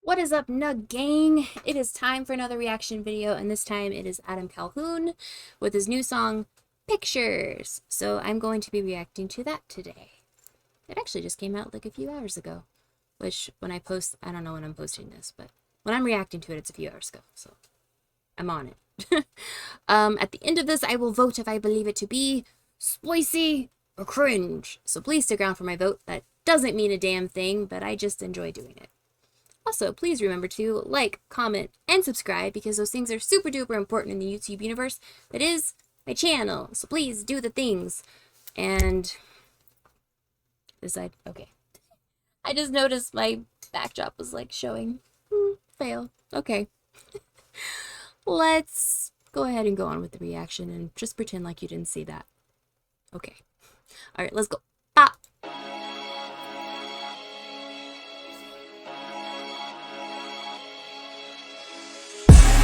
What is up, Nug Gang? It is time for another reaction video, and this time it is Adam Calhoun with his new song, Pictures. So I'm going to be reacting to that today. It actually just came out like a few hours ago, which when I post, I don't know when I'm posting this, but when I'm reacting to it, it's a few hours ago, so I'm on it. At the end of this, I will vote if I believe it to be SPOICY or cringe. So please stick around for my vote. That doesn't mean a damn thing, but I just enjoy doing it. Also, please remember to like, comment, and subscribe because those things are super duper important in the YouTube universe. That is my channel. So please do the things. And this side, okay. I just noticed my backdrop was like showing. Fail. Okay. Let's go ahead and go on with the reaction and just pretend like you didn't see that. Okay. Alright, let's go. Ah!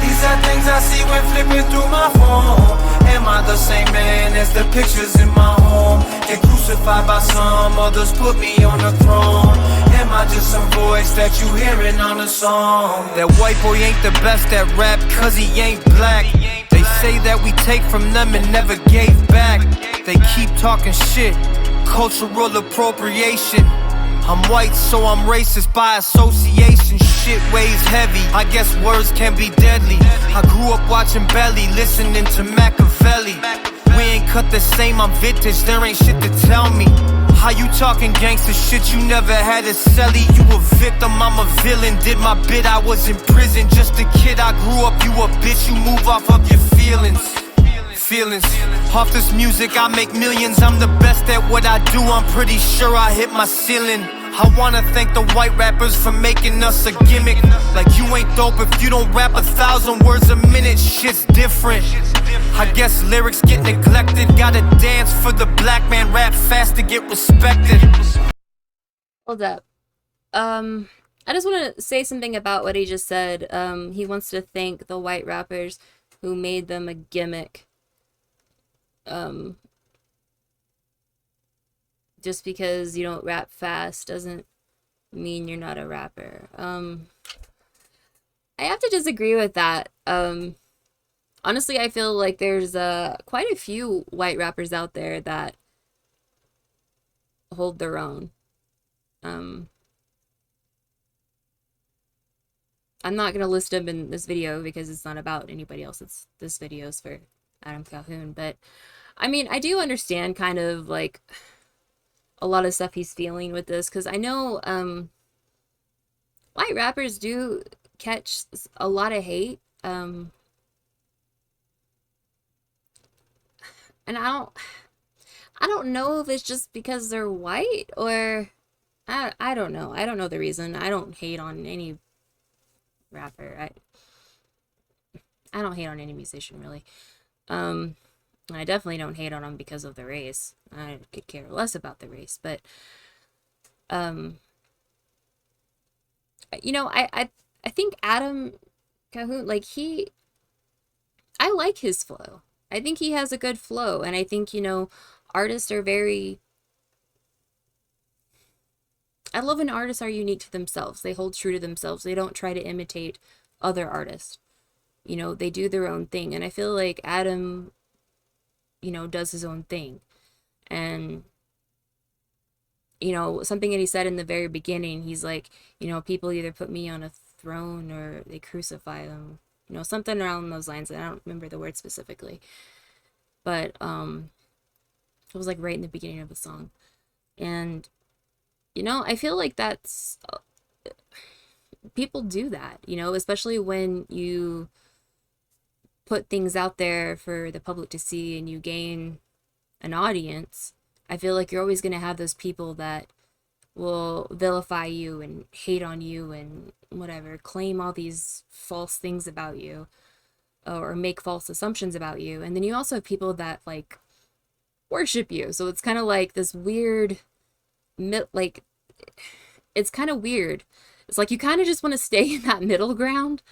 These are things I see when flipping through my phone. Am I the same man as the pictures in my home? Get crucified by some, others put me on the throne. Am I just some voice that you hearing on a song? That white boy ain't the best at rap cause he ain't black. They say that we take from them and never gave back. They keep talking shit, cultural appropriation. I'm white, so I'm racist by association. Shit weighs heavy, I guess words can be deadly. I grew up watching Belly, listening to Machiavelli. We ain't cut the same, I'm vintage, there ain't shit to tell me. How you talking gangster shit, you never had a celly. You a victim, I'm a villain, did my bit, I was in prison. Just a kid, I grew up, you a bitch, you move off of your feelings. Off this music I make millions. I'm the best at what I do, I'm pretty sure I hit my ceiling. I wanna thank the white rappers for making us a gimmick. Like you ain't dope if you don't rap 1,000 words a minute. Shit's different. I guess lyrics get neglected. Gotta dance for the black man, rap fast to get respected. Hold up. I just want to say something about what he just said. He wants to thank the white rappers who made them a gimmick. Just because you don't rap fast doesn't mean you're not a rapper. I have to disagree with that. Honestly, I feel like there's quite a few white rappers out there that hold their own. I'm not gonna list them in this video because it's not about anybody else. This video is for Adam Calhoun, but I mean, I do understand kind of like a lot of stuff he's feeling with this, because I know white rappers do catch a lot of hate, and I don't know if it's just because they're white or I don't know. I don't know the reason. I don't hate on any rapper. I don't hate on any musician really. I definitely don't hate on them because of the race. I could care less about the race, but you know, I think Adam Calhoun, like I like his flow. I think he has a good flow, and I think, you know, artists are very, I love when artists are unique to themselves. They hold true to themselves. They don't try to imitate other artists. You know, they do their own thing, and I feel like Adam, you know, does his own thing. And you know, something that he said in the very beginning, he's like, you know, people either put me on a throne or they crucify them, you know, something around those lines. I don't remember the word specifically, but it was like right in the beginning of the song. And you know, I feel like that's people do that, you know, especially when you put things out there for the public to see and you gain an audience. I feel like you're always going to have those people that will vilify you and hate on you and whatever, claim all these false things about you or make false assumptions about you. And then you also have people that like worship you. So it's kind of like this weird, like, it's kind of weird. It's like you kind of just want to stay in that middle ground.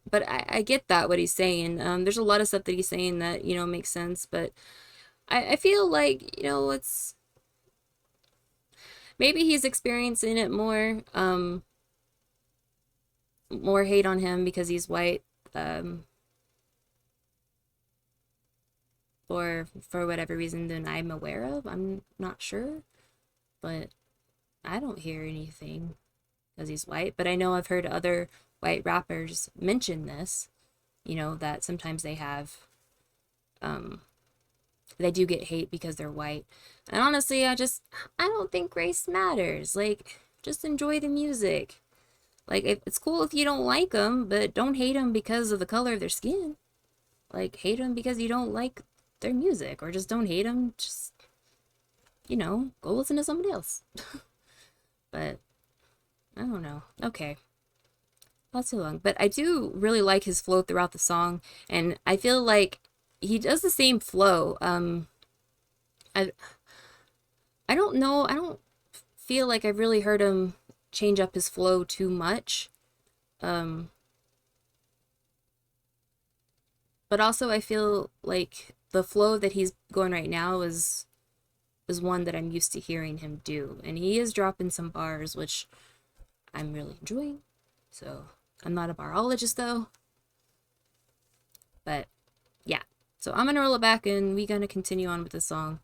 But I get that, what he's saying. There's a lot of stuff that he's saying that, you know, makes sense. But I feel like, you know, maybe he's experiencing it more. More hate on him because he's white. Or for whatever reason than I'm aware of. I'm not sure, but I don't hear anything because he's white. But I know I've heard other white rappers mention this, you know, that sometimes they have, they do get hate because they're white. And honestly, I don't think race matters. Like, just enjoy the music. Like, it's cool if you don't like them, but don't hate them because of the color of their skin. Like, hate them because you don't like their music, or just don't hate them. Just, you know, go listen to somebody else. But I don't know. Okay, not too long. But I do really like his flow throughout the song, and I feel like he does the same flow. I don't know. I don't feel like I've really heard him change up his flow too much. But also I feel like the flow that he's going right now is one that I'm used to hearing him do. And he is dropping some bars, which I'm really enjoying. So I'm not a barologist though. But yeah. So I'm gonna roll it back and we're gonna continue on with the song.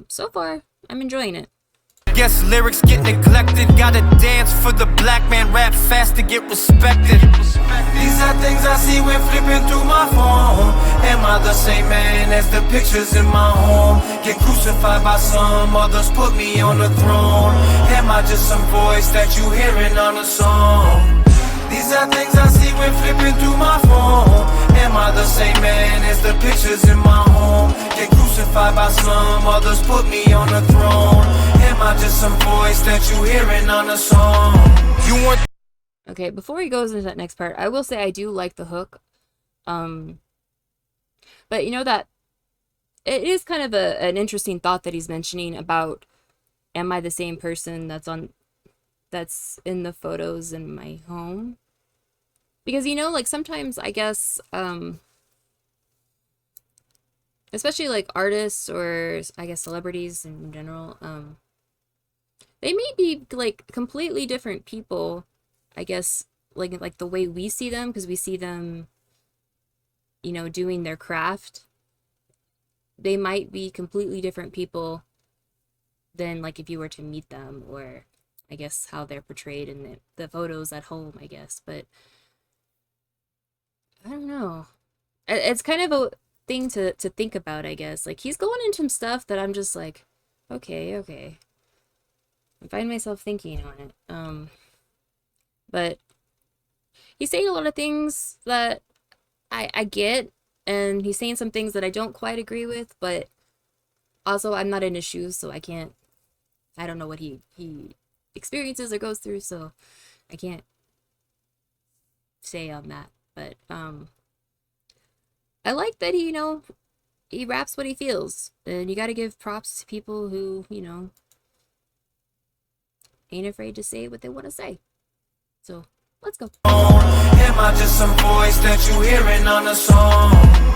So far, I'm enjoying it. Guess lyrics get neglected. Gotta dance for the black man, rap fast to get respected. These are things I see when flipping through my phone. Am I the same man as the pictures in my home? Get crucified by some, others put me on the throne. Am I just some voice that you hearing on a song? These are things I see when flipping through my phone. Am I the same man as the pictures in my home? Get crucified by some, others put me on the throne. Am I just some voice that you hearing on a song? You want... Okay, before he goes into that next part, I will say I do like the hook. But you know that it is kind of an interesting thought that he's mentioning about, am I the same person that's in the photos in my home? Because, you know, like sometimes I guess, especially like artists or I guess celebrities in general, they may be like completely different people, I guess, like the way we see them, because we see them, you know, doing their craft. They might be completely different people than like if you were to meet them, or I guess how they're portrayed in the photos at home, I guess. But I don't know. It's kind of a thing to think about, I guess. Like, he's going into some stuff that I'm just like, okay. I find myself thinking on it. But he's saying a lot of things that I get, and he's saying some things that I don't quite agree with, but also I'm not in his shoes, so I don't know what he experiences or goes through, so I can't say on that. But I like that he, you know, he raps what he feels, and you got to give props to people who, you know, ain't afraid to say what they want to say. So let's go. Am I just some voice that you hearing on a song?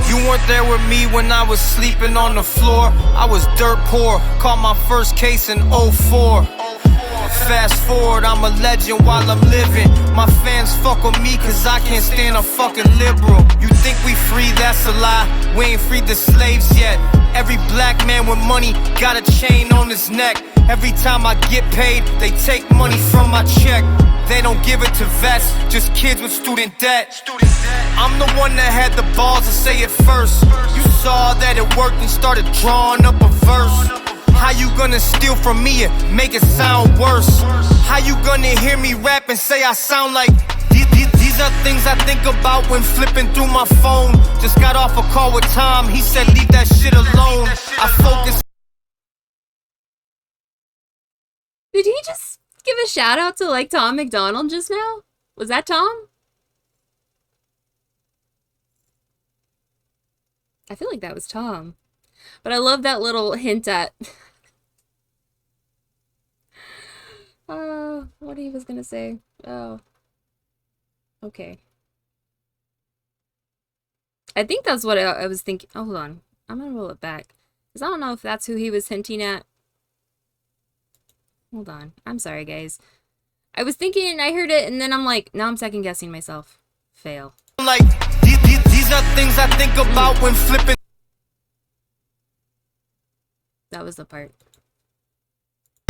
You weren't there with me when I was sleeping on the floor. I was dirt poor, caught my first case in '04. Fast forward, I'm a legend while I'm living. My fans fuck with me cause I can't stand a fucking liberal. You think we free, that's a lie. We ain't freed the slaves yet. Every black man with money got a chain on his neck. Every time I get paid, they take money from my check. They don't give it to vets, just kids with student debt. I'm the one that had the balls to say it first. You saw that it worked and started drawing up a verse. How you gonna steal from me and make it sound worse? How you gonna hear me rap and say I sound like... These are things I think about when flipping through my phone. Just got off a call with Tom, he said leave that shit alone. I focus... Did he just give a shout out to like Tom McDonald just now? Was that Tom? I feel like that was Tom. But I love that little hint at what he was gonna say. Oh. Okay. I think that's what I was thinking. Oh, hold on. I'm gonna roll it back. Because I don't know if that's who he was hinting at. Hold on. I'm sorry, guys. I was thinking and I heard it, and then I'm like, now I'm second guessing myself. Fail. Like, these are things I think about when flipping. That was the part.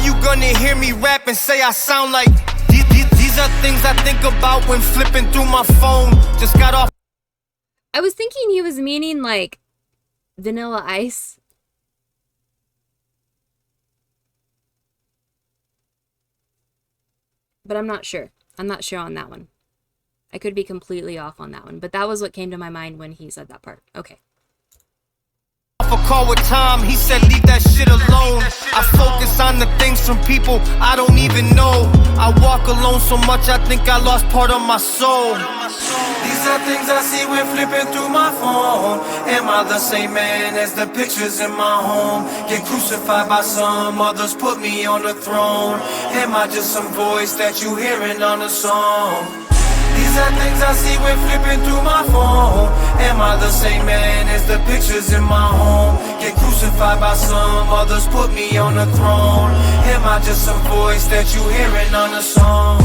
You gonna hear me rap and say I sound like. These are things I think about when flipping through my phone. Just got off. I was thinking he was meaning like Vanilla Ice. But I'm not sure. I'm not sure on that one. I could be completely off on that one. But that was what came to my mind when he said that part. Okay. A call with Tom, he said leave that shit alone. I focus on the things from people I don't even know. I walk alone so much I think I lost part of my soul. These are things I see when flipping through my phone. Am I the same man as the pictures in my home? Get crucified by some, others put me on the throne. Am I just some voice that you hearing on a song? These are things I see when flipping through my phone. Am I the same man as the pictures in my home? Get crucified by some, others put me on the throne. Am I just some voice that you hearing on a song?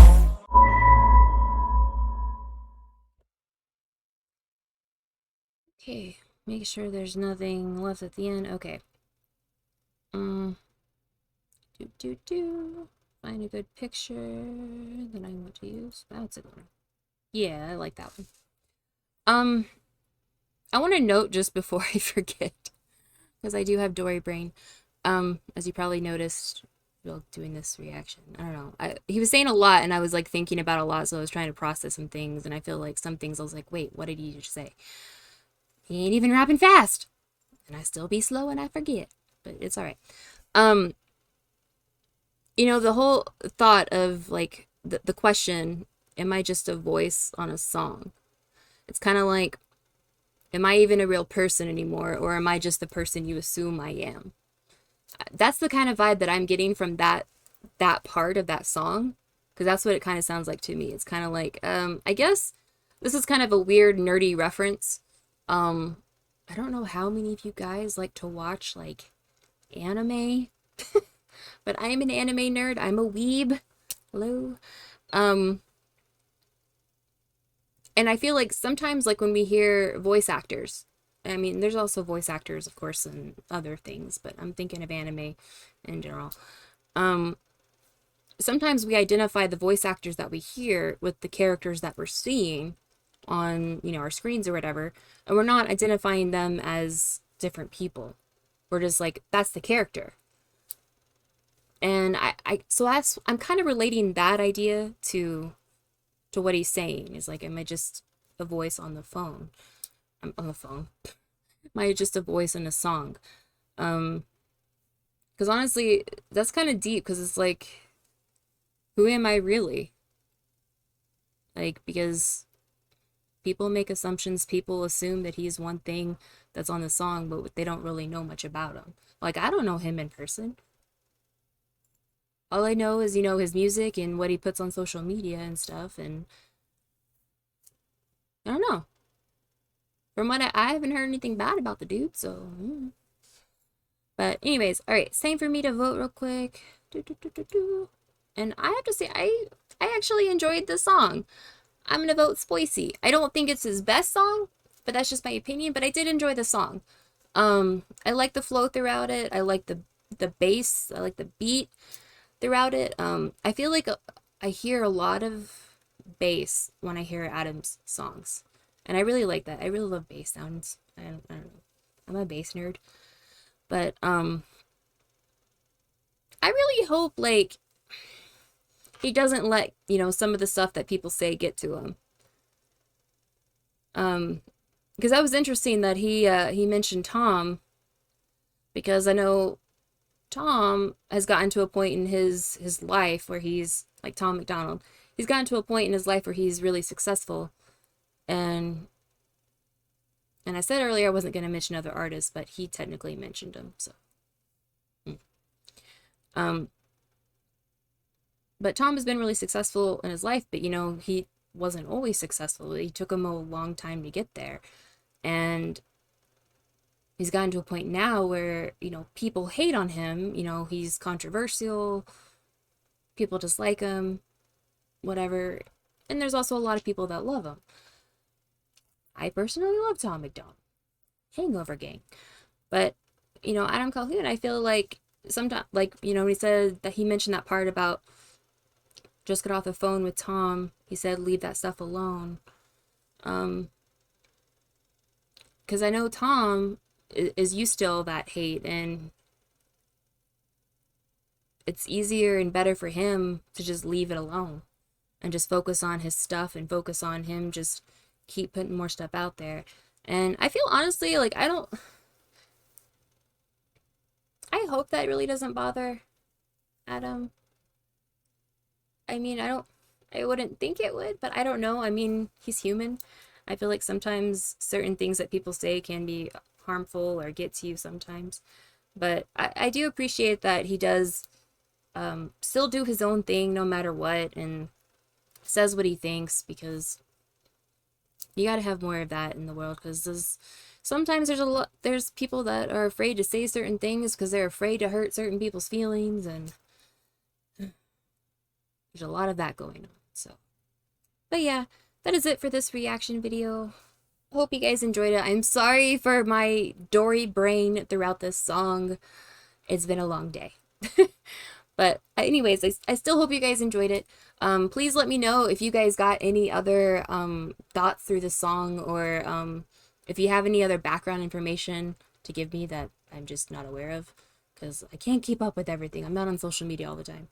Okay, make sure there's nothing left at the end. Okay. Find a good picture that I want to use. That's a good one. Yeah, I like that one. I want to note just before I forget, because I do have Dory brain. As you probably noticed while doing this reaction, I don't know. He was saying a lot, and I was like thinking about a lot, so I was trying to process some things, and I feel like some things I was like, wait, what did he just say? He ain't even rapping fast, and I still be slow and I forget, but it's all right. You know, the whole thought of like the question, am I just a voice on a song? It's kind of like, am I even a real person anymore, or am I just the person you assume I am? That's the kind of vibe that I'm getting from that part of that song, because that's what it kind of sounds like to me. It's kind of like, I guess this is kind of a weird nerdy reference. I don't know how many of you guys like to watch like anime, but I am an anime nerd. I'm a weeb. Hello. And I feel like sometimes like when we hear voice actors, I mean, there's also voice actors, of course, and other things, but I'm thinking of anime in general. Sometimes we identify the voice actors that we hear with the characters that we're seeing on, you know, our screens or whatever, and we're not identifying them as different people. We're just like, that's the character. And I'm kind of relating that idea to what he's saying. Is like, am I just a voice on the phone? I'm on the phone. Am I just a voice in a song? Because honestly, that's kind of deep, because it's like, who am I really? Like, because people make assumptions, people assume that he's one thing that's on the song, but they don't really know much about him. Like, I don't know him in person. All I know is, you know, his music and what he puts on social media and stuff, and I don't know. From what I haven't heard anything bad about the dude, so. But anyways, all right, it's time for me to vote real quick. And I have to say, I actually enjoyed the song. I'm gonna vote SPOICY. I don't think it's his best song, but that's just my opinion. But I did enjoy the song. I like the flow throughout it. I like the bass. I like the beat throughout it. I feel like I hear a lot of bass when I hear Adam's songs, and I really like that. I really love bass sounds. I don't know. I'm a bass nerd, but I really hope like he doesn't let, you know, some of the stuff that people say get to him. Because that was interesting that he mentioned Tom, because I know Tom has gotten to a point in his life where he's like Tom McDonald. He's gotten to a point in his life where he's really successful, and I said earlier I wasn't going to mention other artists, but he technically mentioned them. So, but Tom has been really successful in his life, but you know, he wasn't always successful. It took him a long time to get there, and he's gotten to a point now where, you know, people hate on him. You know, he's controversial. people dislike him, whatever. And there's also a lot of people that love him. I personally love Tom McDonald. Hangover Gang. But, you know, Adam Calhoun, I feel like sometimes, like, you know, when he said that he mentioned that part about just got off the phone with Tom, he said, leave that stuff alone. Because I know Tom is used to all that hate, and it's easier and better for him to just leave it alone and just focus on his stuff and focus on him just keep putting more stuff out there. And I feel honestly like I hope that really doesn't bother Adam. I mean, I wouldn't think it would, but I don't know. I mean, he's human. I feel like sometimes certain things that people say can be harmful or get to you sometimes. But I do appreciate that he does still do his own thing no matter what, and says what he thinks, because you got to have more of that in the world, because sometimes there's people that are afraid to say certain things because they're afraid to hurt certain people's feelings, and there's a lot of that going on. So, but yeah, that is it for this reaction video. Hope you guys enjoyed it. I'm sorry for my Dory brain throughout this song. It's been a long day. But anyways, I still hope you guys enjoyed it. Please let me know if you guys got any other thoughts through the song, or if you have any other background information to give me that I'm just not aware of, because I can't keep up with everything. I'm not on social media all the time.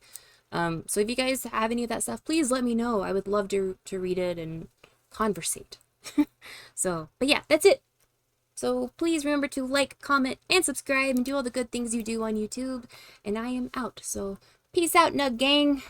So if you guys have any of that stuff, please let me know. I would love to read it and conversate. So, but yeah, that's it. So please remember to like, comment, and subscribe, and do all the good things you do on YouTube. And I am out. So peace out, Nug Gang.